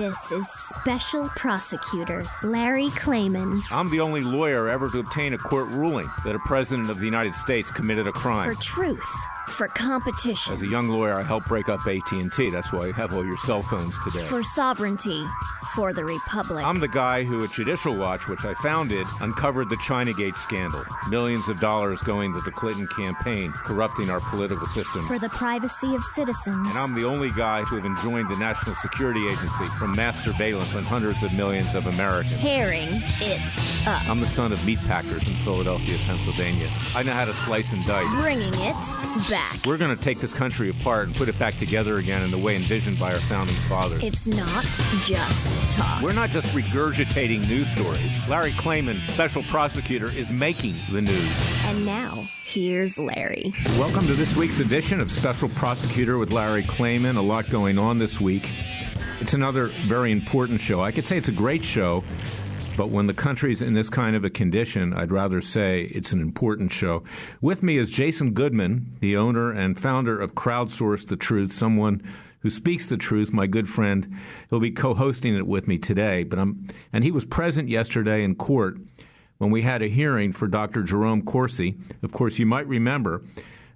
This is Special Prosecutor Larry Klayman. I'm the only lawyer ever to obtain a court ruling that a president of the United States committed a crime. For truth. For competition. As a young lawyer, I helped break up AT&T. That's why you have all your cell phones today. For sovereignty. For the Republic. I'm the guy who at Judicial Watch, which I founded, uncovered the Chinagate scandal. Millions of dollars going to the Clinton campaign, corrupting our political system. For the privacy of citizens. And I'm the only guy to have enjoined the National Security Agency from mass surveillance on hundreds of millions of Americans. Tearing it up. I'm the son of meat packers in Philadelphia, Pennsylvania. I know how to slice and dice. Bringing it back. We're going to take this country apart and put it back together again in the way envisioned by our founding fathers. It's not just talk. We're not just regurgitating news stories. Larry Klayman, special prosecutor, is making the news. And now, here's Larry. Welcome to this week's edition of Special Prosecutor with Larry Klayman. A lot going on this week. It's another very important show. I could say it's a great show, but when the country's in this kind of a condition, I'd rather say it's an important show. With me is Jason Goodman, the owner and founder of CrowdsourceTheTruth, someone who speaks the truth, my good friend. He'll be co-hosting it with me today. And he was present yesterday in court when we had a hearing for Dr. Jerome Corsi. Of course, you might remember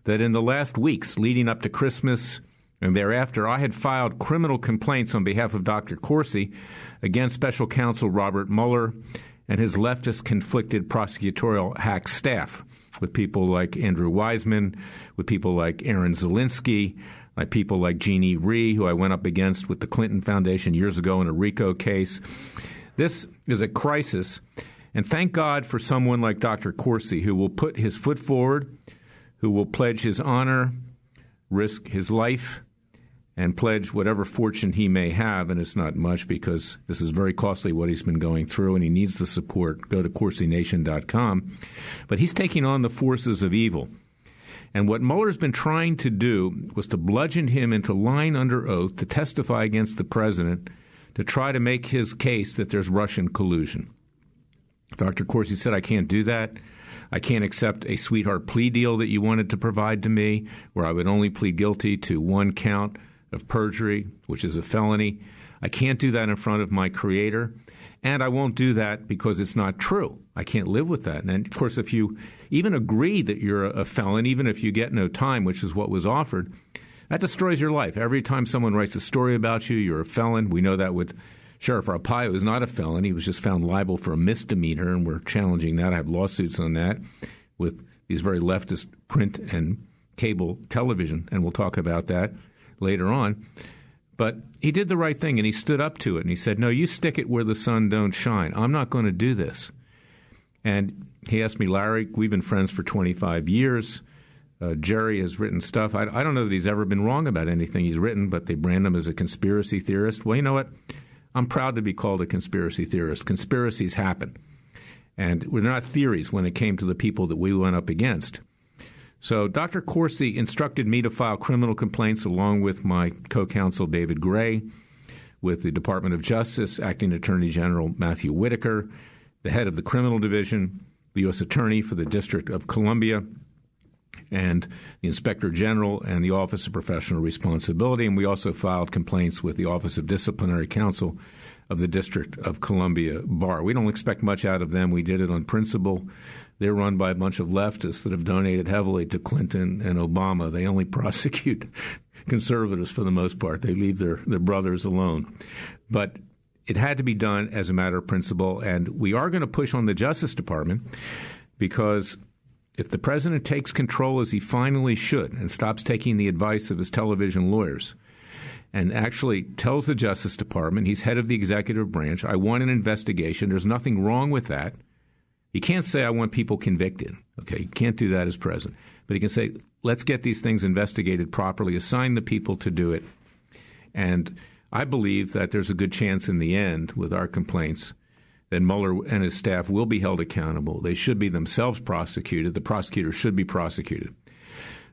that in the last weeks leading up to Christmas and thereafter, I had filed criminal complaints on behalf of Dr. Corsi against Special Counsel Robert Mueller and his leftist conflicted prosecutorial hack staff, with people like Andrew Weissman, with people like Aaron Zelinsky, like people like Jeannie Rhee, who I went up against with the Clinton Foundation years ago in a RICO case. This is a crisis, and thank God for someone like Dr. Corsi, who will put his foot forward, who will pledge his honor, risk his life, and pledge whatever fortune he may have, and it's not much because this is very costly what he's been going through, and he needs the support. Go to CorsiNation.com. But he's taking on the forces of evil. And what Mueller's been trying to do was to bludgeon him into lying under oath to testify against the president to try to make his case that there's Russian collusion. Dr. Corsi said, I can't do that. I can't accept a sweetheart plea deal that you wanted to provide to me, where I would only plead guilty to one count of perjury, which is a felony. I can't do that in front of my creator, and I won't do that because it's not true. I can't live with that. And, of course, if you even agree that you're a felon, even if you get no time, which is what was offered, that destroys your life. Every time someone writes a story about you, you're a felon. We know that with Sheriff Arpaio is not a felon. He was just found liable for a misdemeanor, and we're challenging that. I have lawsuits on that with these very leftist print and cable television, and we'll talk about that later on. But he did the right thing, and he stood up to it, and he said, no, you stick it where the sun don't shine. I'm not going to do this. And he asked me, Larry, we've been friends for 25 years. Jerry has written stuff. I don't know that he's ever been wrong about anything he's written, but they brand him as a conspiracy theorist. Well, you know what? I'm proud to be called a conspiracy theorist. Conspiracies happen. And they're not theories when it came to the people that we went up against. So Dr. Corsi instructed me to file criminal complaints along with my co-counsel David Gray, with the Department of Justice, Acting Attorney General Matthew Whitaker, the head of the criminal division, the U.S. Attorney for the District of Columbia, and the Inspector General and the Office of Professional Responsibility. And we also filed complaints with the Office of Disciplinary Counsel of the District of Columbia Bar. We don't expect much out of them. We did it on principle. They're run by a bunch of leftists that have donated heavily to Clinton and Obama. They only prosecute conservatives for the most part. They leave their brothers alone. But it had to be done as a matter of principle, and we are going to push on the Justice Department because if the president takes control, as he finally should, and stops taking the advice of his television lawyers and actually tells the Justice Department, he's head of the executive branch, I want an investigation. There's nothing wrong with that. He can't say, I want people convicted. Okay, he can't do that as president. But he can say, let's get these things investigated properly, assign the people to do it. And I believe that there's a good chance in the end with our complaints that Mueller and his staff will be held accountable. They should be themselves prosecuted. The prosecutor should be prosecuted.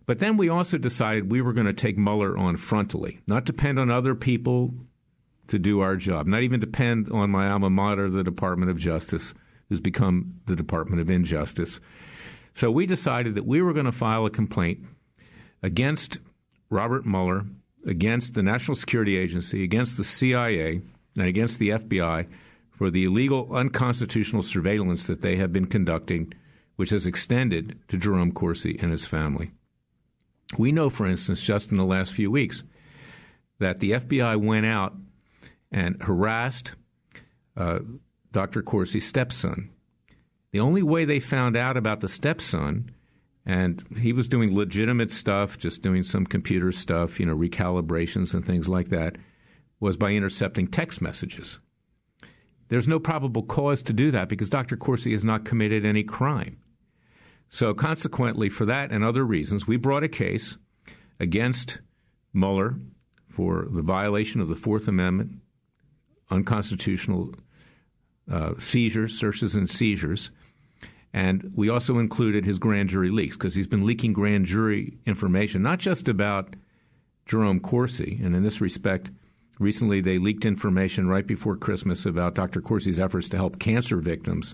But then we also decided we were going to take Mueller on frontally, not depend on other people to do our job, not even depend on my alma mater, the Department of Justice, who's become the Department of Injustice. So we decided that we were going to file a complaint against Robert Mueller, against the National Security Agency, against the CIA, and against the FBI for the illegal, unconstitutional surveillance that they have been conducting, which has extended to Jerome Corsi and his family. We know, for instance, just in the last few weeks, that the FBI went out and harassed Dr. Corsi's stepson. The only way they found out about the stepson, and he was doing legitimate stuff, just doing some computer stuff, recalibrations and things like that, was by intercepting text messages. There's no probable cause to do that because Dr. Corsi has not committed any crime. So consequently, for that and other reasons, we brought a case against Mueller for the violation of the Fourth Amendment, unconstitutional seizures, searches and seizures. And we also included his grand jury leaks because he's been leaking grand jury information, not just about Jerome Corsi. And in this respect, recently they leaked information right before Christmas about Dr. Corsi's efforts to help cancer victims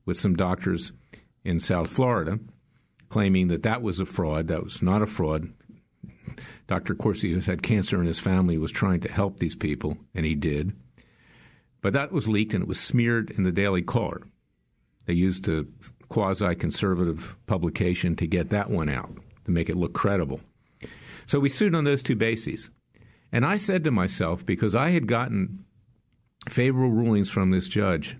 with some doctors in South Florida, claiming that that was a fraud. That was not a fraud. Dr. Corsi, who's had cancer in his family, was trying to help these people, and he did. But that was leaked, and it was smeared in the Daily Caller. They used a quasi-conservative publication to get that one out, to make it look credible. So we sued on those two bases. And I said to myself, because I had gotten favorable rulings from this judge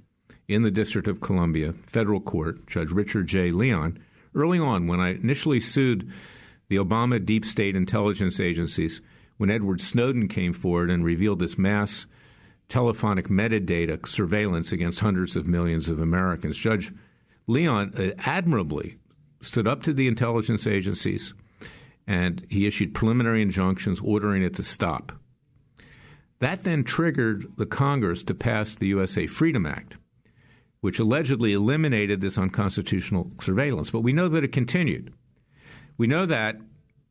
in the District of Columbia Federal Court, Judge Richard J. Leon, early on when I initially sued the Obama deep state intelligence agencies, when Edward Snowden came forward and revealed this mass telephonic metadata surveillance against hundreds of millions of Americans. Judge Leon admirably stood up to the intelligence agencies, and he issued preliminary injunctions ordering it to stop. That then triggered the Congress to pass the USA Freedom Act, which allegedly eliminated this unconstitutional surveillance. But we know that it continued. We know that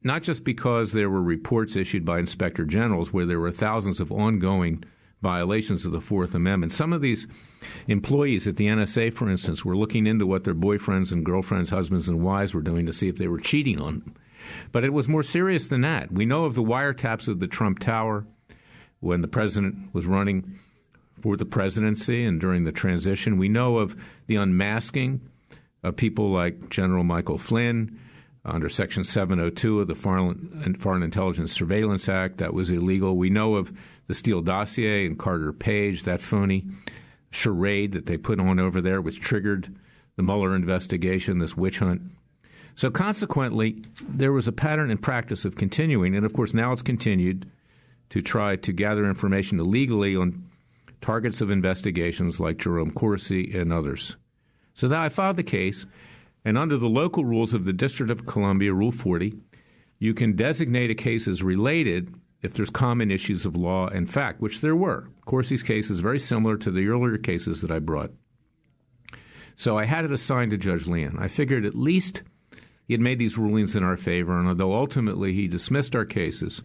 not just because there were reports issued by inspector generals where there were thousands of ongoing violations of the Fourth Amendment. Some of these employees at the NSA, for instance, were looking into what their boyfriends and girlfriends, husbands and wives were doing to see if they were cheating on them. But it was more serious than that. We know of the wiretaps of the Trump Tower when the president was running for the presidency and during the transition. We know of the unmasking of people like General Michael Flynn under Section 702 of the Foreign Intelligence Surveillance Act. That was illegal. We know of the Steele dossier and Carter Page, that phony charade that they put on over there, which triggered the Mueller investigation, this witch hunt. So consequently, there was a pattern and practice of continuing, and of course now it's continued to try to gather information illegally on targets of investigations like Jerome Corsi and others. So now I filed the case, and under the local rules of the District of Columbia, Rule 40, you can designate a case as related if there's common issues of law and fact, which there were. Corsi's case is very similar to the earlier cases that I brought. So I had it assigned to Judge Leon. I figured at least he had made these rulings in our favor, and although ultimately he dismissed our cases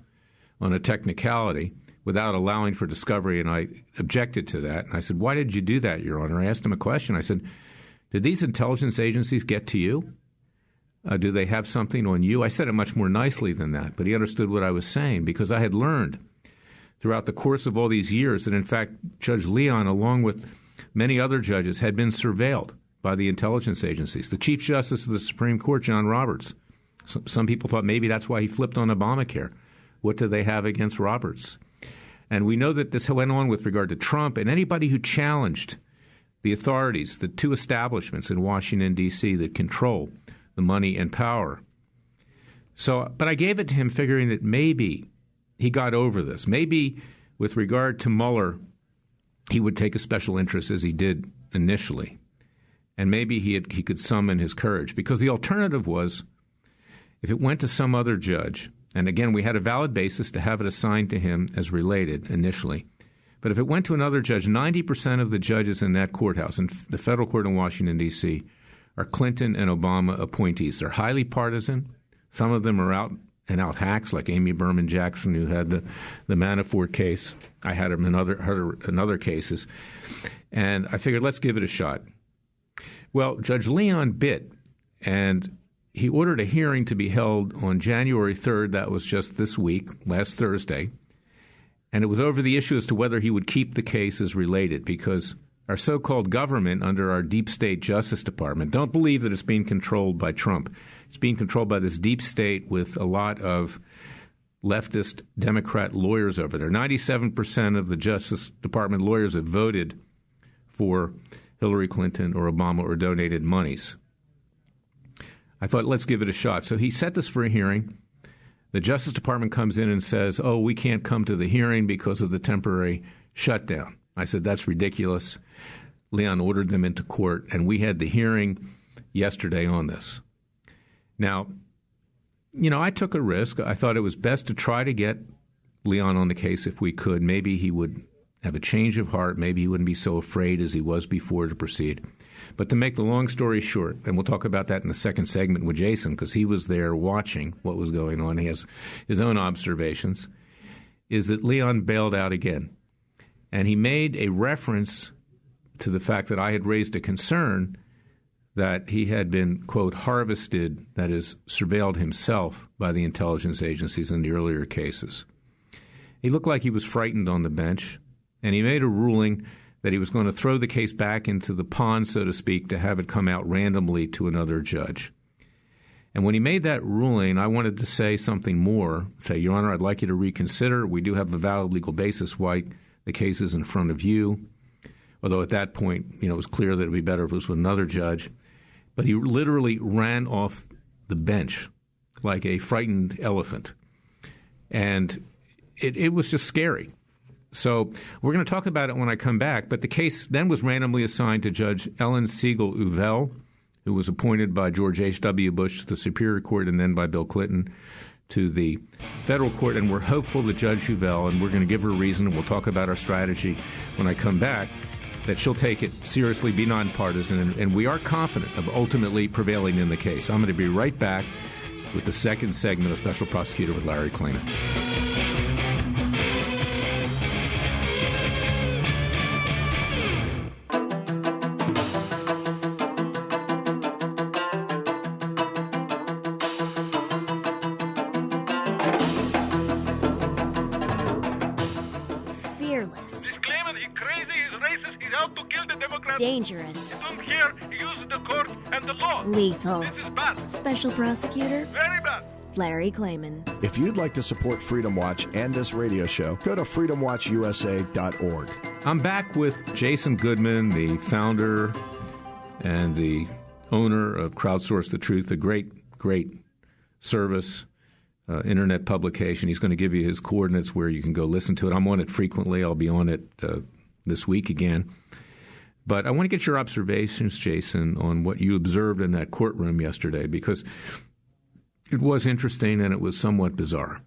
on a technicality without allowing for discovery, and I objected to that. And I said, why did you do that, Your Honor? I asked him a question. I said, did these intelligence agencies get to you? Do they have something on you? I said it much more nicely than that, but he understood what I was saying because I had learned throughout the course of all these years that, in fact, Judge Leon, along with many other judges, had been surveilled by the intelligence agencies. The Chief Justice of the Supreme Court, John Roberts, some people thought maybe that's why he flipped on Obamacare. What do they have against Roberts? And we know that this went on with regard to Trump and anybody who challenged the authorities, the two establishments in Washington, D.C. that control the money and power. But I gave it to him figuring that maybe he got over this. Maybe with regard to Mueller, he would take a special interest as he did initially. And maybe he could summon his courage. Because the alternative was, if it went to some other judge, and again, we had a valid basis to have it assigned to him as related initially. But if it went to another judge, 90% of the judges in that courthouse, in the federal court in Washington, D.C., are Clinton and Obama appointees. They're highly partisan. Some of them are out-and-out hacks, like Amy Berman Jackson, who had the Manafort case. I had him in other cases. And I figured, let's give it a shot. Well, Judge Leon bit, and he ordered a hearing to be held on January 3rd. That was just this week, last Thursday. And it was over the issue as to whether he would keep the case as related, because our so-called government under our deep state Justice Department don't believe that it's being controlled by Trump. It's being controlled by this deep state with a lot of leftist Democrat lawyers over there. 97% of the Justice Department lawyers have voted for Hillary Clinton or Obama or donated monies. I thought, let's give it a shot. So he set this for a hearing. The Justice Department comes in and says, oh, we can't come to the hearing because of the temporary shutdown. I said, that's ridiculous. Leon ordered them into court, and we had the hearing yesterday on this. Now, I took a risk. I thought it was best to try to get Leon on the case if we could. Maybe he would have a change of heart. Maybe he wouldn't be so afraid as he was before to proceed. But to make the long story short, and we'll talk about that in the second segment with Jason because he was there watching what was going on. He has his own observations, is that Leon bailed out again. And he made a reference to the fact that I had raised a concern that he had been, quote, harvested, that is, surveilled himself by the intelligence agencies in the earlier cases. He looked like he was frightened on the bench, and he made a ruling that he was going to throw the case back into the pond, so to speak, to have it come out randomly to another judge. And when he made that ruling, I wanted to say something more, say, Your Honor, I'd like you to reconsider. We do have a valid legal basis why the case is in front of you, although at that point, it was clear that it would be better if it was with another judge. But he literally ran off the bench like a frightened elephant. And it was just scary. So we're going to talk about it when I come back. But the case then was randomly assigned to Judge Ellen Siegel-Uvell, who was appointed by George H.W. Bush to the Superior Court and then by Bill Clinton to the federal court. And we're hopeful that Judge Uvell, and we're going to give her a reason, and we'll talk about our strategy when I come back, that she'll take it seriously, be nonpartisan, and we are confident of ultimately prevailing in the case. I'm going to be right back with the second segment of Special Prosecutor with Larry Klayman. Dangerous. You don't care. Use the court and the law. Lethal. This is bad. Special Prosecutor Very bad. Larry Klayman. If you'd like to support Freedom Watch and this radio show, go to freedomwatchusa.org. I'm back with Jason Goodman, the founder and the owner of CrowdsourceTheTruth, a great service, internet publication. He's going to give you his coordinates where you can go listen to it. I'm on it frequently. I'll be on it this week again. But I want to get your observations, Jason, on what you observed in that courtroom yesterday, because it was interesting and it was somewhat bizarre.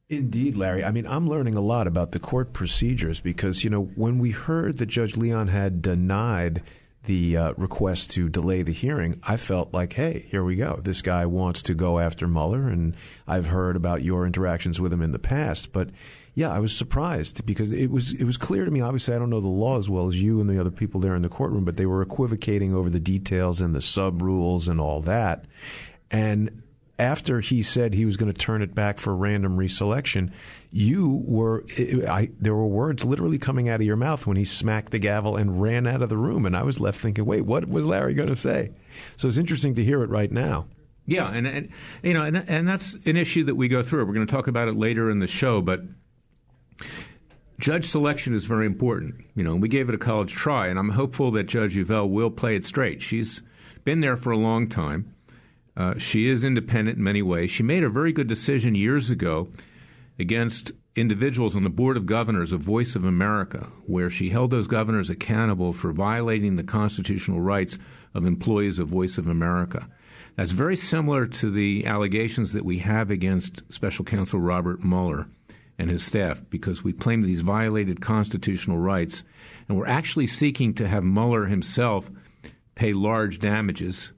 Indeed, Larry. I mean, I'm learning a lot about the court procedures because, when we heard that Judge Leon had denied the request to delay the hearing, I felt like, hey, here we go. This guy wants to go after Mueller, and I've heard about your interactions with him in the past. But yeah, I was surprised because it was clear to me. Obviously, I don't know the law as well as you and the other people there in the courtroom, but they were equivocating over the details and the sub rules and all that. And after he said he was going to turn it back for random reselection, there were words literally coming out of your mouth when he smacked the gavel and ran out of the room. And I was left thinking, wait, what was Larry going to say? So it's interesting to hear it right now. Yeah, and that's an issue that we go through. We're going to talk about it later in the show, but judge selection is very important. We gave it a college try, and I'm hopeful that Judge Uvell will play it straight. She's been there for a long time. She is independent in many ways. She made a very good decision years ago against individuals on the Board of Governors of Voice of America, where she held those governors accountable for violating the constitutional rights of employees of Voice of America. That's very similar to the allegations that we have against Special Counsel Robert Mueller and his staff, because we claim that he's violated constitutional rights, and we're actually seeking to have Mueller himself pay large damages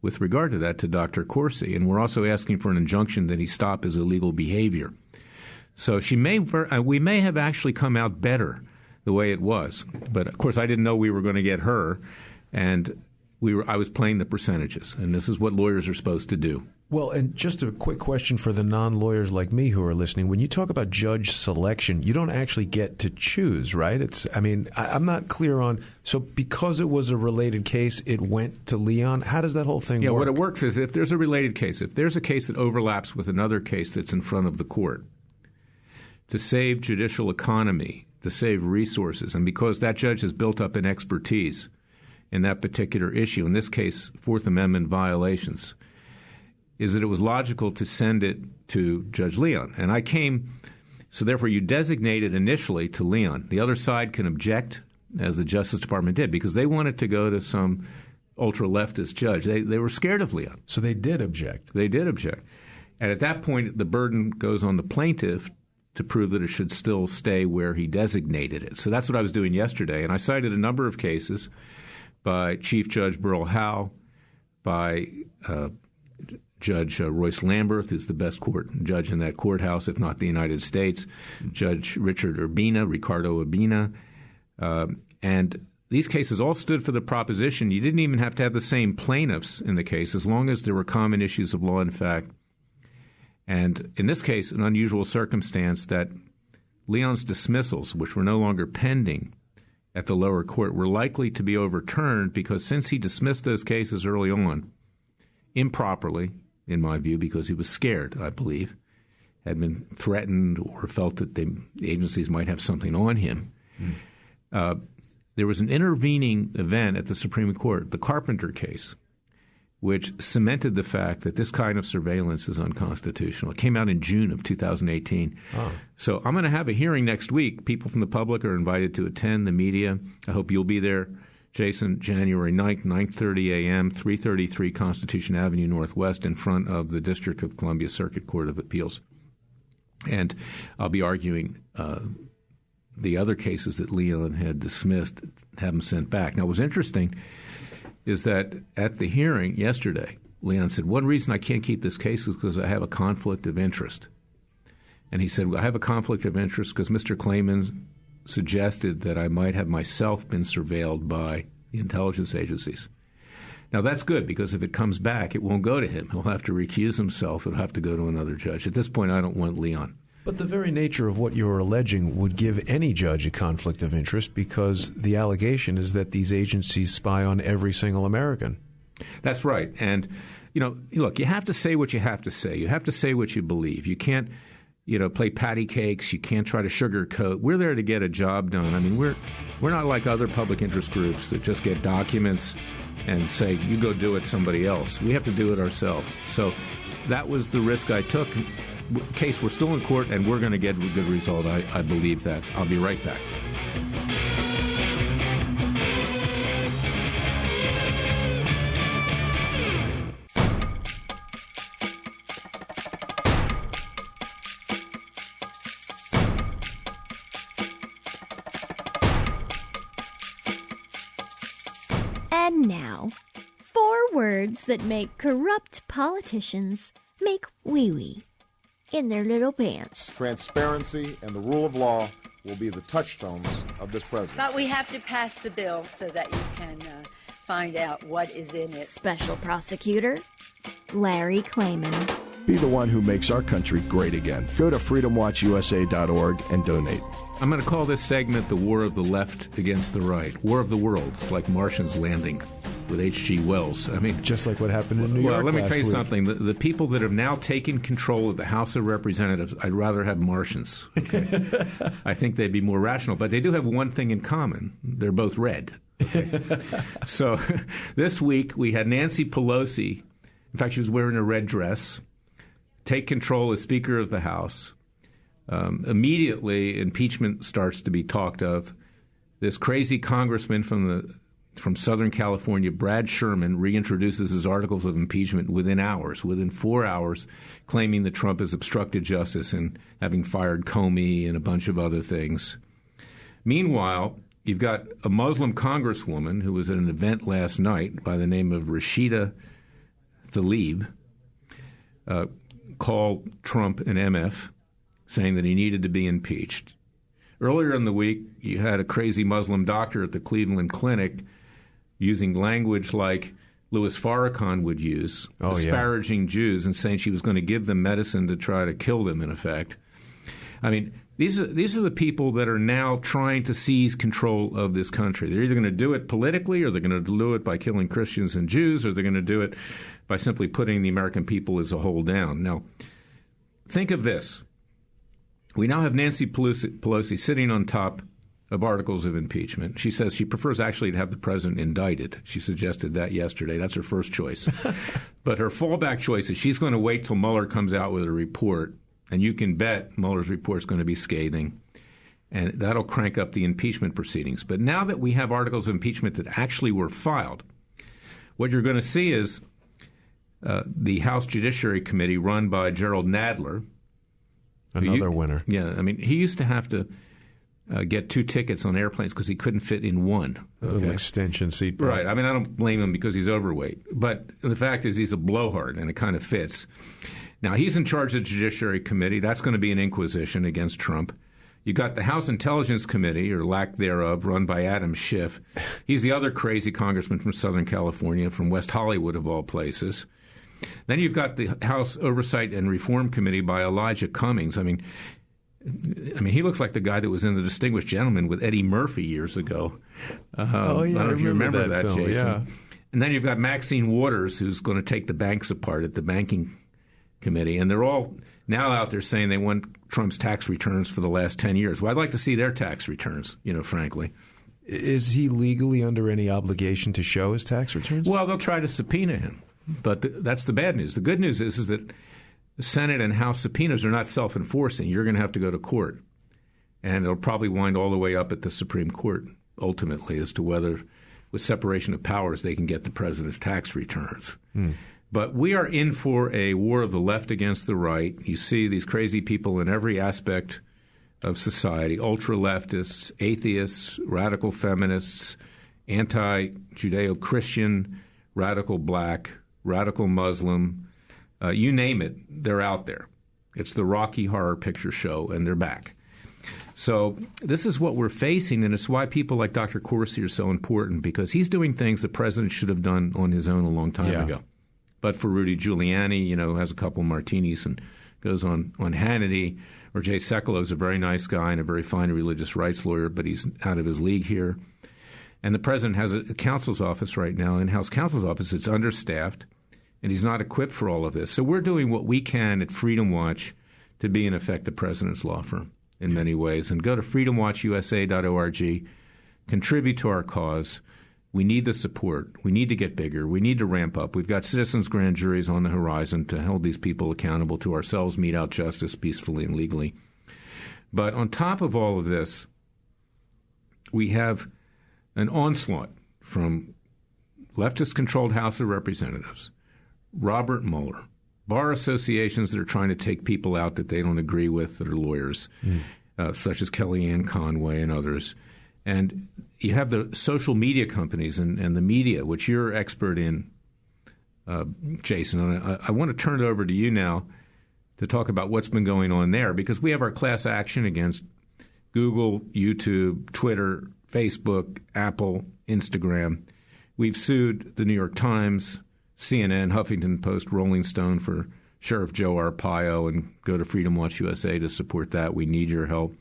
with regard to that to Dr. Corsi, and we're also asking for an injunction that he stop his illegal behavior. So we may have actually come out better the way it was, but of course I didn't know we were going to get her, and I was playing the percentages, and this is what lawyers are supposed to do. Well, and just a quick question for the non-lawyers like me who are listening. When you talk about judge selection, you don't actually get to choose, right? I'm not clear on, so because it was a related case, it went to Leon? How does that whole thing work? Yeah, what it works is if there's a related case, if there's a case that overlaps with another case that's in front of the court, to save judicial economy, to save resources, and because that judge has built up an expertise in that particular issue, in this case, Fourth Amendment violations, is that it was logical to send it to Judge Leon. And so therefore you designate it initially to Leon. The other side can object, as the Justice Department did, because they wanted to go to some ultra-leftist judge. They were scared of Leon. So they did object. They did object. And at that point, the burden goes on the plaintiff to prove that it should still stay where he designated it. So that's what I was doing yesterday. And I cited a number of cases by Chief Judge Burl Howe, by Judge Royce Lamberth, who's the best judge in that courthouse, if not the United States, Judge Ricardo Urbina. And these cases all stood for the proposition you didn't even have to have the same plaintiffs in the case as long as there were common issues of law and fact. And in this case, an unusual circumstance that Leon's dismissals, which were no longer pending at the lower court, were likely to be overturned because since he dismissed those cases early on, improperly, in my view, because he was scared, I believe, had been threatened or felt that the agencies might have something on him. There was an intervening event at the Supreme Court, the Carpenter case, which cemented the fact that this kind of surveillance is unconstitutional. It came out in June of 2018. Oh. So I'm going to have a hearing next week. People from the public are invited to attend, the media. I hope you'll be there. Jason, January 9th, 9:30 a.m., 333 Constitution Avenue Northwest in front of the District of Columbia Circuit Court of Appeals. And I'll be arguing the other cases that Leon had dismissed, have them sent back. Now, what was interesting is that at the hearing yesterday, Leon said, one reason I can't keep this case is because I have a conflict of interest. And he said, I have a conflict of interest because Mr. Klayman suggested that I might have myself been surveilled by the intelligence agencies. Now, that's good because if it comes back, it won't go to him. He'll have to recuse himself. It'll have to go to another judge. At this point, I don't want Leon. But the very nature of what you're alleging would give any judge a conflict of interest because the allegation is that these agencies spy on every single American. That's right. And, look, you have to say what you have to say. You have to say what you believe. You can't play patty cakes. You can't try to sugarcoat. We're there to get a job done. I mean, we're not like other public interest groups that just get documents and say, you go do it somebody else. We have to do it ourselves. So that was the risk I took. Case, we're still in court, and we're going to get a good result. I believe that. I'll be right back. And now, 4 words that make corrupt politicians make wee-wee in their little pants. Transparency and the rule of law will be the touchstones of this presidency. But we have to pass the bill so that you can find out what is in it. Special Prosecutor Larry Klayman. Be the one who makes our country great again. Go to freedomwatchusa.org and donate. I'm going to call this segment the War of the Left Against the Right. War of the World. It's like Martians landing with H.G. Wells. I mean, just like what happened in New York. Well, let me tell you week. something. The people that have now taken control of the House of Representatives, I'd rather have Martians. Okay? I think they'd be more rational. But they do have one thing in common. They're both red. Okay? So this week we had Nancy Pelosi. In fact, she was wearing a red dress. Take control as Speaker of the House. Immediately, impeachment starts to be talked of. This crazy congressman from Southern California, Brad Sherman, reintroduces his articles of impeachment within 4 hours, claiming that Trump has obstructed justice and having fired Comey and a bunch of other things. Meanwhile, you've got a Muslim congresswoman who was at an event last night by the name of Rashida Tlaib, called Trump an MF, saying that he needed to be impeached. Earlier in the week, you had a crazy Muslim doctor at the Cleveland Clinic using language like Louis Farrakhan would use, disparaging Jews and saying she was going to give them medicine to try to kill them, in effect. I mean, these are the people that are now trying to seize control of this country. They're either going to do it politically, or they're going to do it by killing Christians and Jews, or they're going to do it by simply putting the American people as a whole down. Now, think of this. We now have Nancy Pelosi sitting on top of articles of impeachment. She says she prefers actually to have the president indicted. She suggested that yesterday. That's her first choice. But her fallback choice is she's going to wait till Mueller comes out with a report, and you can bet Mueller's report is going to be scathing, and that'll crank up the impeachment proceedings. But now that we have articles of impeachment that actually were filed, what you're going to see is the House Judiciary Committee run by Gerald Nadler. Another winner. Yeah, I mean, he used to have to get 2 tickets on airplanes because he couldn't fit in one. A little extension seat. Right. I mean, I don't blame him because he's overweight. But the fact is he's a blowhard, and it kind of fits. Now, he's in charge of the Judiciary Committee. That's going to be an inquisition against Trump. You got the House Intelligence Committee, or lack thereof, run by Adam Schiff. He's the other crazy congressman from Southern California, from West Hollywood of all places. Then you've got the House Oversight and Reform Committee by Elijah Cummings. I mean, he looks like the guy that was in The Distinguished Gentleman with Eddie Murphy years ago. I don't know if you remember that film, Jason. Yeah. And then you've got Maxine Waters, who's going to take the banks apart at the Banking Committee. And they're all now out there saying they want Trump's tax returns for the last 10 years. Well, I'd like to see their tax returns, frankly. Is he legally under any obligation to show his tax returns? Well, they'll try to subpoena him. But that's the bad news. The good news is that the Senate and House subpoenas are not self-enforcing. You're going to have to go to court. And it'll probably wind all the way up at the Supreme Court, ultimately, as to whether, with separation of powers, they can get the president's tax returns. But we are in for a war of the left against the right. You see these crazy people in every aspect of society, ultra-leftists, atheists, radical feminists, anti-Judeo-Christian, radical black, radical Muslim, you name it, they're out there. It's the Rocky Horror Picture Show, and they're back. So this is what we're facing, and it's why people like Dr. Corsi are so important, because he's doing things the president should have done on his own a long time ago. But for Rudy Giuliani, who has a couple of martinis and goes on Hannity, or Jay Sekulow is a very nice guy and a very fine religious rights lawyer, but he's out of his league here. And the president has a counsel's office right now, in-house counsel's office. It's understaffed, and he's not equipped for all of this. So we're doing what we can at Freedom Watch to be, in effect, the president's law firm in many ways. And go to freedomwatchusa.org, contribute to our cause. We need the support. We need to get bigger. We need to ramp up. We've got citizens' grand juries on the horizon to hold these people accountable, to ourselves mete out justice peacefully and legally. But on top of all of this, we have an onslaught from leftist-controlled House of Representatives, Robert Mueller, bar associations that are trying to take people out that they don't agree with that are lawyers, such as Kellyanne Conway and others. And you have the social media companies and the media, which you're expert in, Jason. And I want to turn it over to you now to talk about what's been going on there, because we have our class action against Google, YouTube, Twitter, Facebook, Apple, Instagram. We've sued the New York Times, CNN, Huffington Post, Rolling Stone for Sheriff Joe Arpaio, and go to Freedom Watch USA to support that. We need your help.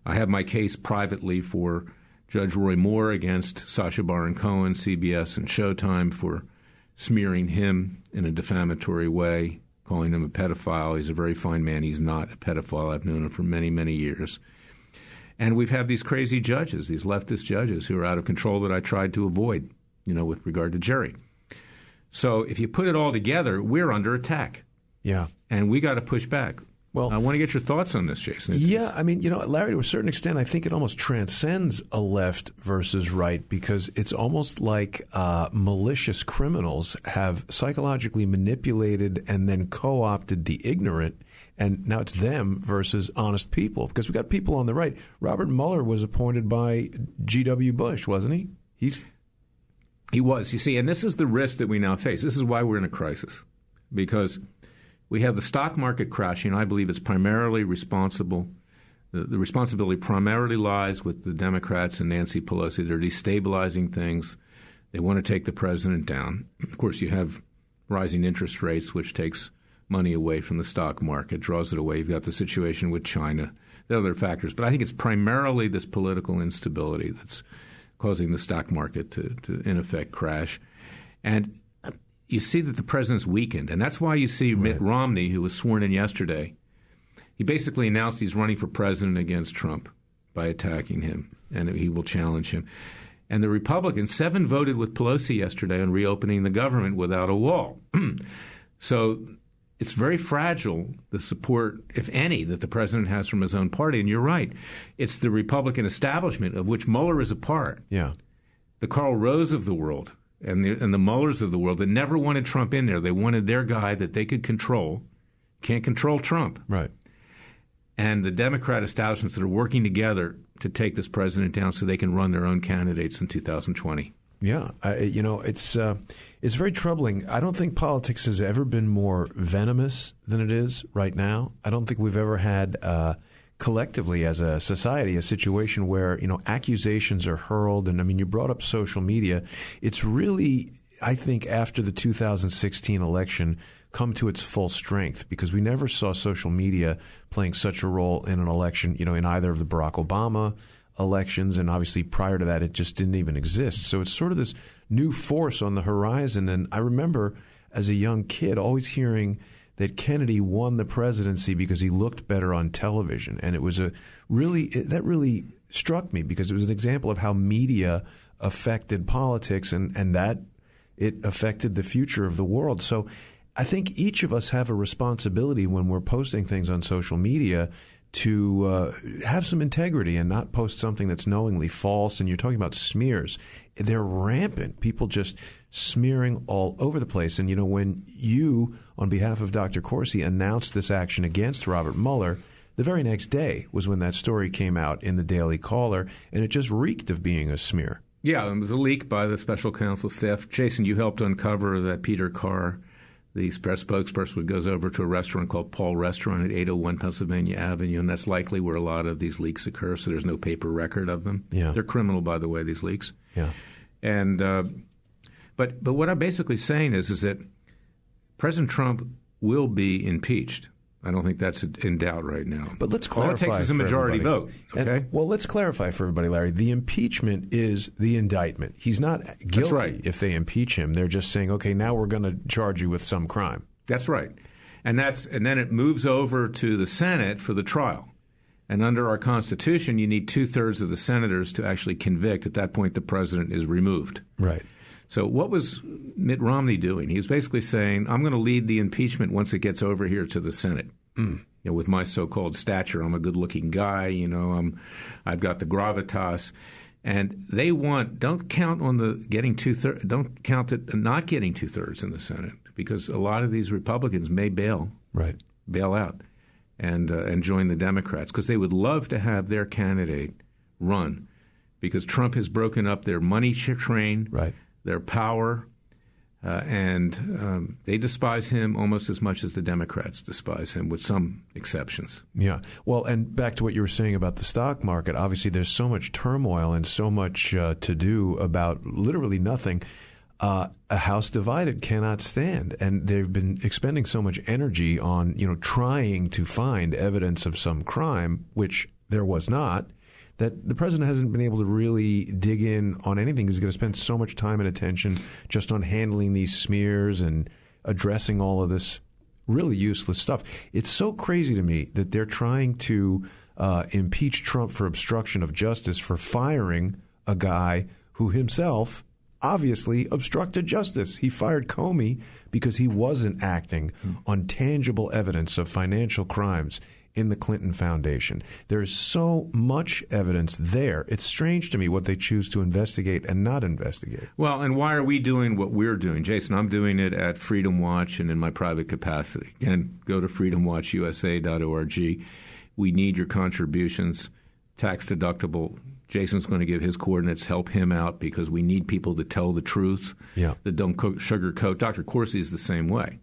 I have my case privately for Judge Roy Moore against Sacha Baron Cohen, CBS, and Showtime for smearing him in a defamatory way, calling him a pedophile. He's a very fine man. He's not a pedophile. I've known him for many, many years. And we've had these crazy judges, these leftist judges who are out of control that I tried to avoid, with regard to Jerry. So if you put it all together, we're under attack. Yeah. And we got to push back. Well, I want to get your thoughts on this, Jason. Larry, to a certain extent, I think it almost transcends a left versus right, because it's almost like malicious criminals have psychologically manipulated and then co-opted the ignorant, and now it's them versus honest people, because we've got people on the right. Robert Mueller was appointed by G.W. Bush, wasn't he? He was. You see, and this is the risk that we now face. This is why we're in a crisis, because we have the stock market crashing. I believe it's primarily responsible. The responsibility primarily lies with the Democrats and Nancy Pelosi. They're destabilizing things. They want to take the president down. Of course, you have rising interest rates, which takes money away from the stock market, draws it away. You've got the situation with China. There are other factors. But I think it's primarily this political instability that's causing the stock market to in effect, crash. And you see that the president's weakened. And that's why you see Mitt Romney, who was sworn in yesterday, he basically announced he's running for president against Trump by attacking him, and he will challenge him. And the Republicans, 7 voted with Pelosi yesterday on reopening the government without a wall. So it's very fragile, the support, if any, that the president has from his own party. And you're right. It's the Republican establishment, of which Mueller is a part. Yeah. The Karl Rove of the world and the Muellers of the world that never wanted Trump in there. They wanted their guy that they could control. Can't control Trump. Right. And the Democrat establishments that are working together to take this president down so they can run their own candidates in 2020. Yeah, it's very troubling. I don't think politics has ever been more venomous than it is right now. I don't think we've ever had collectively as a society a situation where, accusations are hurled. And I mean, you brought up social media. It's really, I think, after the 2016 election come to its full strength, because we never saw social media playing such a role in an election, in either of the Barack Obama elections, and obviously prior to that it just didn't even exist. So it's sort of this new force on the horizon. And I remember as a young kid always hearing that Kennedy won the presidency because he looked better on television. And it was that really struck me, because it was an example of how media affected politics and that it affected the future of the world. So I think each of us have a responsibility when we're posting things on social media to have some integrity and not post something that's knowingly false. And you're talking about smears. They're rampant. People just smearing all over the place. And, when you, on behalf of Dr. Corsi, announced this action against Robert Mueller, the very next day was when that story came out in the Daily Caller, and it just reeked of being a smear. Yeah, it was a leak by the special counsel staff. Jason, you helped uncover that Peter Carr, the press spokesperson, goes over to a restaurant called Paul Restaurant at 801 Pennsylvania Avenue, and that's likely where a lot of these leaks occur, so there's no paper record of them. Yeah. They're criminal, by the way, these leaks. Yeah. And but what I'm basically saying is that President Trump will be impeached. I don't think that's in doubt right now. But let's clarify. All it takes is a majority vote. Okay. Let's clarify for everybody, Larry. The impeachment is the indictment. He's not guilty. That's right. If they impeach him. They're just saying, okay, now we're going to charge you with some crime. That's right. And then it moves over to the Senate for the trial. And under our Constitution, you need 2/3 of the senators to actually convict. At that point, the president is removed. Right. So what was Mitt Romney doing? He was basically saying, I'm going to lead the impeachment once it gets over here to the Senate. With my so-called stature, I'm a good-looking guy. I've got the gravitas. And they don't count on the getting 2/3. Don't count it not getting 2/3 in the Senate, because a lot of these Republicans may bail out and join the Democrats, because they would love to have their candidate run, because Trump has broken up their money train, their power, and they despise him almost as much as the Democrats despise him, with some exceptions. Yeah. Well, and back to what you were saying about the stock market, obviously there's so much turmoil and so much to do about literally nothing. A house divided cannot stand, and they've been expending so much energy on, trying to find evidence of some crime, which there was not, that the president hasn't been able to really dig in on anything. He's going to spend so much time and attention just on handling these smears and addressing all of this really useless stuff. It's so crazy to me that they're trying to impeach Trump for obstruction of justice for firing a guy who himself obviously obstructed justice. He fired Comey because he wasn't acting on tangible evidence of financial crimes in the Clinton Foundation. There is so much evidence there. It's strange to me what they choose to investigate and not investigate. Well, and why are we doing what we're doing? Jason, I'm doing it at Freedom Watch and in my private capacity. Again, go to freedomwatchusa.org. We need your contributions, tax deductible. Jason's going to give his coordinates, help him out, because we need people to tell the truth, that don't sugarcoat. Dr. Corsi is the same way.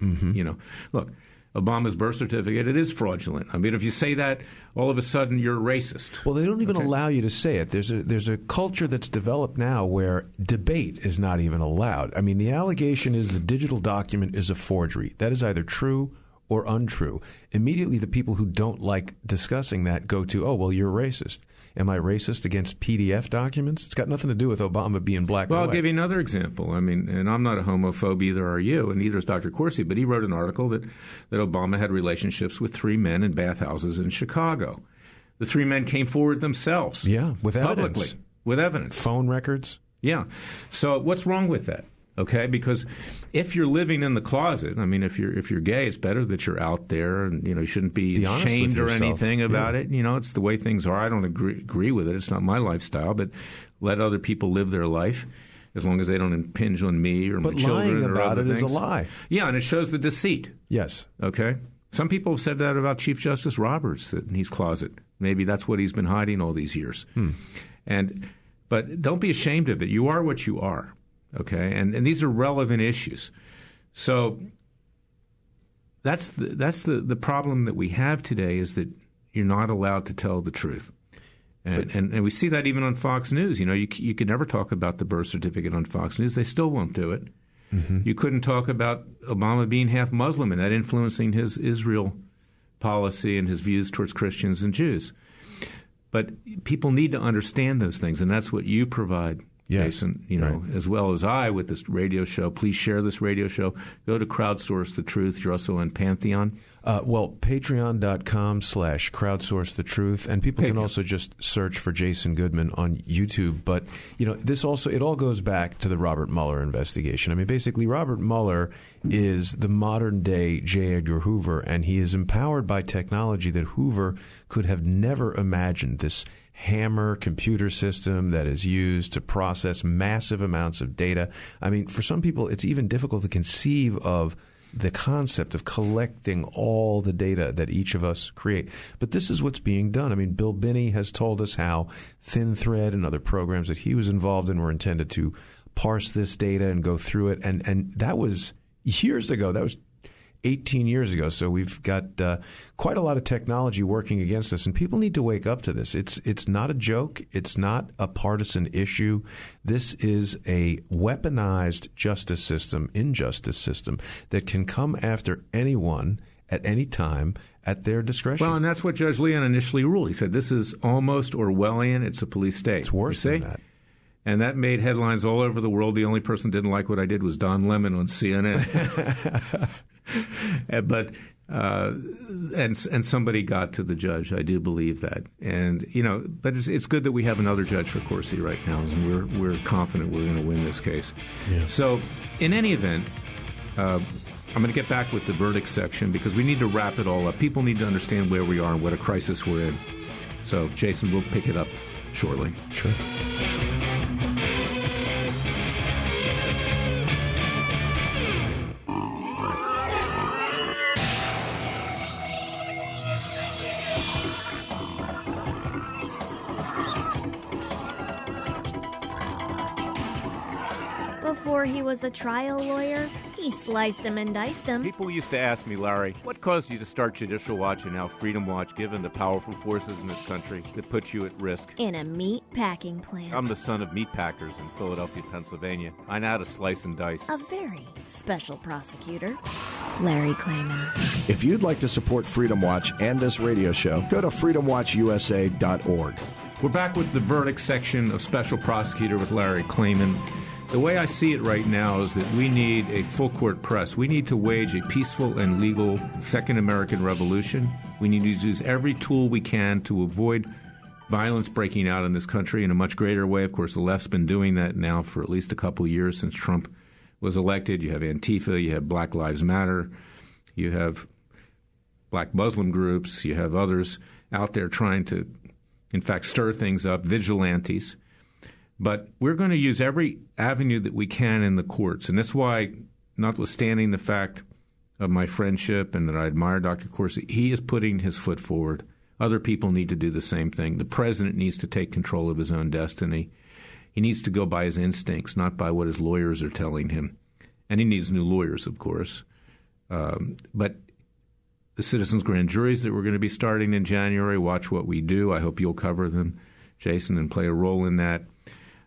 Look, Obama's birth certificate, it is fraudulent. I mean, if you say that, all of a sudden you're racist. Well, they don't even allow you to say it. There's a culture that's developed now where debate is not even allowed. I mean, the allegation is the digital document is a forgery. That is either true or untrue. Immediately, the people who don't like discussing that go to, oh, well, you're racist. Am I racist against PDF documents? It's got nothing to do with Obama being black Well, and I'll white. give you another example. I mean, and I'm not a homophobe, either are you, and neither is Dr. Corsi, but he wrote an article that Obama had relationships with 3 men in bathhouses in Chicago. The 3 men came forward themselves. Yeah, with evidence. Publicly, with evidence. Phone records. Yeah. So what's wrong with that? Okay, because if you're living in the closet, I mean, if you're gay, it's better that you're out there, and you shouldn't be ashamed or anything about it. It's the way things are. I don't agree with it. It's not my lifestyle, but let other people live their life as long as they don't impinge on me or my children or other things. But lying about it is a lie. Yeah, and it shows the deceit. Yes. Okay. Some people have said that about Chief Justice Roberts, that he's closet. Maybe that's what he's been hiding all these years. But don't be ashamed of it. You are what you are. Okay, and these are relevant issues. So that's the problem that we have today, is that you're not allowed to tell the truth. And we see that even on Fox News. You could never talk about the birth certificate on Fox News. They still won't do it. Mm-hmm. You couldn't talk about Obama being half Muslim and that influencing his Israel policy and his views towards Christians and Jews. But people need to understand those things, and that's what you provide. Yes. Jason, right. As well as I with this radio show. Please share this radio show. Go to CrowdsourceTheTruth. You're also on Pantheon. Patreon.com/CrowdsourceTheTruth. And people can also just search for Jason Goodman on YouTube. But, it all goes back to the Robert Mueller investigation. I mean, basically, Robert Mueller is the modern-day J. Edgar Hoover, and he is empowered by technology that Hoover could have never imagined. This Hammer computer system that is used to process massive amounts of data. I mean, for some people, it's even difficult to conceive of the concept of collecting all the data that each of us create. But this is what's being done. I mean, Bill Binney has told us how ThinThread and other programs that he was involved in were intended to parse this data and go through it. And that was years ago. That was 18 years ago. So we've got quite a lot of technology working against us, and people need to wake up to this. It's not a joke. It's not a partisan issue. This is a weaponized injustice system that can come after anyone at any time at their discretion. Well, and that's what Judge Leon initially ruled. He said this is almost Orwellian. It's a police state. It's worse than that. And that made headlines all over the world. The only person who didn't like what I did was Don Lemon on CNN. And somebody got to the judge. I do believe that. And but it's good that we have another judge for Corsi right now, and we're confident we're going to win this case. Yeah. So, in any event, I'm going to get back with the verdict section because we need to wrap it all up. People need to understand where we are and what a crisis we're in. So, Jason, we'll pick it up shortly. Sure. Before he was a trial lawyer, he sliced him and diced him. People used to ask me, Larry, what caused you to start Judicial Watch and now Freedom Watch, given the powerful forces in this country that put you at risk? In a meat packing plant. I'm the son of meat packers in Philadelphia, Pennsylvania. I know how to slice and dice. A very special prosecutor, Larry Klayman. If you'd like to support Freedom Watch and this radio show, go to freedomwatchusa.org. We're back with the verdict section of Special Prosecutor with Larry Klayman. The way I see it right now is that we need a full court press. We need to wage a peaceful and legal Second American Revolution. We need to use every tool we can to avoid violence breaking out in this country in a much greater way. Of course, the left's been doing that now for at least a couple of years since Trump was elected. You have Antifa, you have Black Lives Matter, you have black Muslim groups, you have others out there trying to, in fact, stir things up, vigilantes. But we're going to use every avenue that we can in the courts. And that's why, notwithstanding the fact of my friendship and that I admire Dr. Corsi, he is putting his foot forward. Other people need to do the same thing. The president needs to take control of his own destiny. He needs to go by his instincts, not by what his lawyers are telling him. And he needs new lawyers, of course. But the citizens' grand juries that we're going to be starting in January. Watch what we do. I hope you'll cover them, Jason, and play a role in that.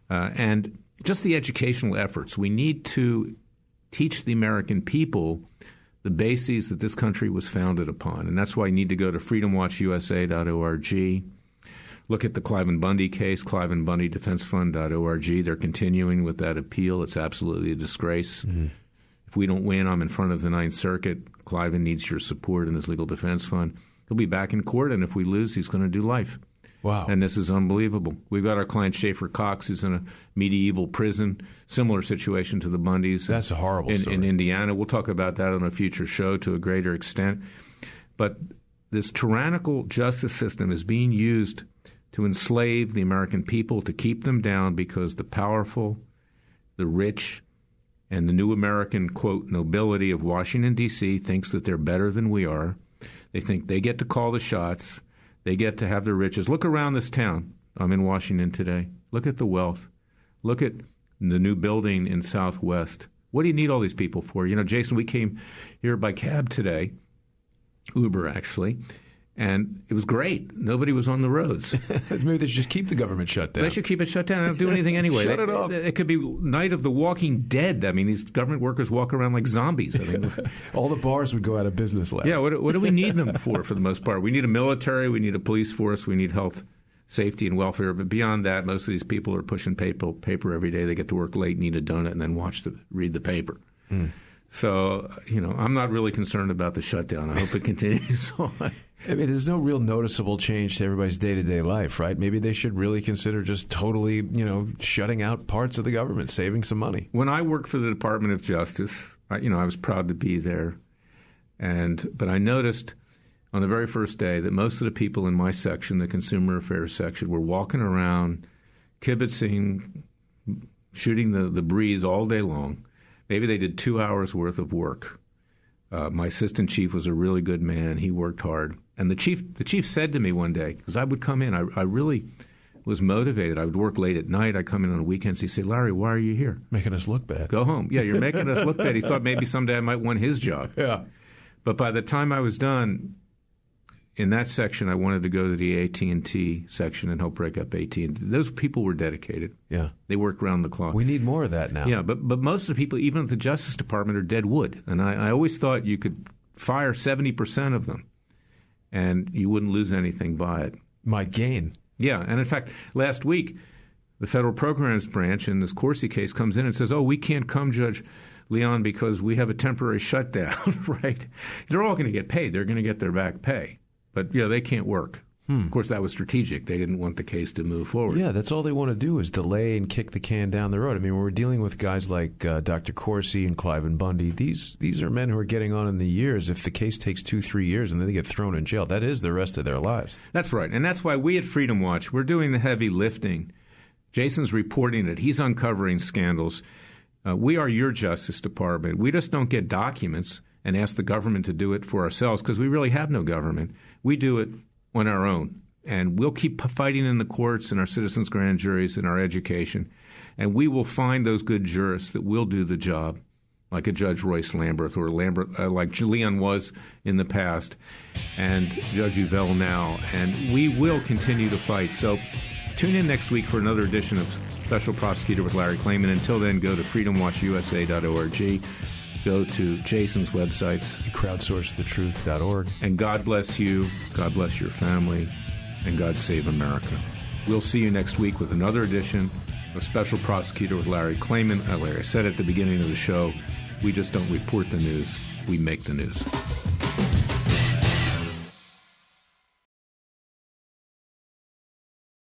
And just the educational efforts. We need to teach the American people the bases that this country was founded upon. And that's why you need to go to freedomwatchusa.org. Look at the Cliven Bundy case, clivenbundydefensefund.org. They're continuing with that appeal. It's absolutely a disgrace. Mm-hmm. If we don't win, I'm in front of the Ninth Circuit. Cliven needs your support in his legal defense fund. He'll be back in court, and if we lose, he's going to do life. Wow. And this is unbelievable. We've got our client Schaefer Cox, who's in a medieval prison, similar situation to the Bundys. That's a horrible story. In Indiana. We'll talk about that on a future show to a greater extent. But this tyrannical justice system is being used to enslave the American people, to keep them down because the powerful, the rich, and the new American, quote, nobility of Washington, D.C. thinks that they're better than we are. They think they get to call the shots. They get to have their riches. Look around this town. I'm in Washington today. Look at the wealth. Look at the new building in Southwest. What do you need all these people for? You know, Jason, we came here by cab today, Uber actually, and it was great. Nobody was on the roads. Maybe they should just keep the government shut down. They should keep it shut down. They don't do anything anyway. Shut it off. It could be Night of the Walking Dead. I mean, these government workers walk around like zombies. I mean, all the bars would go out of business. Larry. Yeah, what do we need them for the most part? We need a military. We need a police force. We need health, safety, and welfare. But beyond that, most of these people are pushing paper every day. They get to work late, need a donut, and then read the paper. Mm. So, I'm not really concerned about the shutdown. I hope it continues on. I mean, there's no real noticeable change to everybody's day-to-day life, right? Maybe they should really consider just totally, shutting out parts of the government, saving some money. When I worked for the Department of Justice, I was proud to be there. But I noticed on the very first day that most of the people in my section, the Consumer Affairs section, were walking around, kibitzing, shooting the breeze all day long. Maybe they did 2 hours worth of work. My assistant chief was a really good man. He worked hard. And the chief said to me one day, because I would come in, I really was motivated. I would work late at night. I'd come in on the weekends. He'd say, Larry, why are you here? Making us look bad. Go home. Yeah, you're making us look bad. He thought maybe someday I might want his job. Yeah. But by the time I was done, in that section, I wanted to go to the AT&T section and help break up AT&T. Those people were dedicated. Yeah. They worked around the clock. We need more of that now. Yeah, but most of the people, even at the Justice Department, are dead wood. And I always thought you could fire 70% of them and you wouldn't lose anything by it. Might gain. Yeah, and in fact, last week, the Federal Programs Branch in this Corsi case comes in and says, we can't come, Judge Leon, because we have a temporary shutdown, right? They're all going to get paid. They're going to get their back pay. But, they can't work. Of course, that was strategic. They didn't want the case to move forward. Yeah, that's all they want to do is delay and kick the can down the road. I mean, when we're dealing with guys like Dr. Corsi and Cliven Bundy, these are men who are getting on in the years. If the case takes 2-3 years and then they get thrown in jail, that is the rest of their lives. That's right. And that's why we at Freedom Watch, we're doing the heavy lifting. Jason's reporting it. He's uncovering scandals. We are your Justice Department. We just don't get documents and ask the government to do it for ourselves because we really have no government. We do it on our own. And we'll keep fighting in the courts and our citizens' grand juries and our education. And we will find those good jurists that will do the job, like a Judge Royce Lamberth or like Leon was in the past, and Judge Uvell now. And we will continue to fight. So tune in next week for another edition of Special Prosecutor with Larry Klayman. Until then, go to freedomwatchusa.org. Go to Jason's websites. CrowdsourceTheTruth.org. And God bless you, God bless your family, and God save America. We'll see you next week with another edition of Special Prosecutor with Larry Klayman. Larry, I said at the beginning of the show, we just don't report the news, we make the news.